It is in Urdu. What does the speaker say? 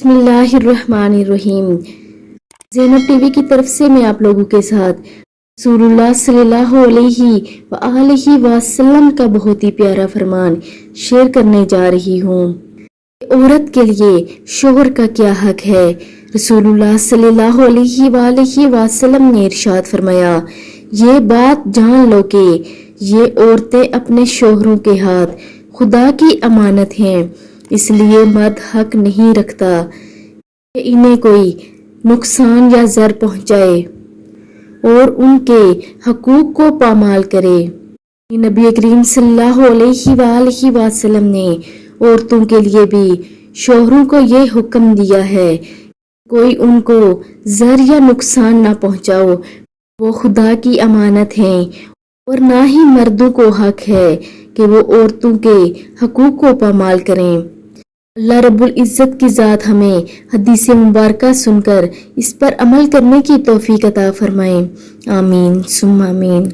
بسم اللہ الرحمن الرحیم۔ زینب ٹی وی کی طرف سے میں آپ لوگوں کے ساتھ رسول اللہ صلی اللہ علیہ وآلہ وسلم کا بہت ہی پیارا فرمان شیئر کرنے جا رہی ہوں۔ عورت کے لیے شوہر کا کیا حق ہے؟ رسول اللہ صلی اللہ علیہ وآلہ وسلم نے ارشاد فرمایا، یہ بات جان لو کہ یہ عورتیں اپنے شوہروں کے ہاتھ خدا کی امانت ہیں، اس لیے مرد حق نہیں رکھتا کہ انہیں کوئی نقصان یا ضرر پہنچائے اور ان کے حقوق کو پامال کرے۔ نبی کریم صلی اللہ علیہ وآلہ وسلم نے عورتوں کے لیے بھی شوہروں کو یہ حکم دیا ہے کوئی ان کو ضرر یا نقصان نہ پہنچاؤ، وہ خدا کی امانت ہیں، اور نہ ہی مردوں کو حق ہے کہ وہ عورتوں کے حقوق کو پامال کریں۔ اللہ رب العزت کی ذات ہمیں حدیث مبارکہ سن کر اس پر عمل کرنے کی توفیق عطا فرمائے، آمین ثم آمین۔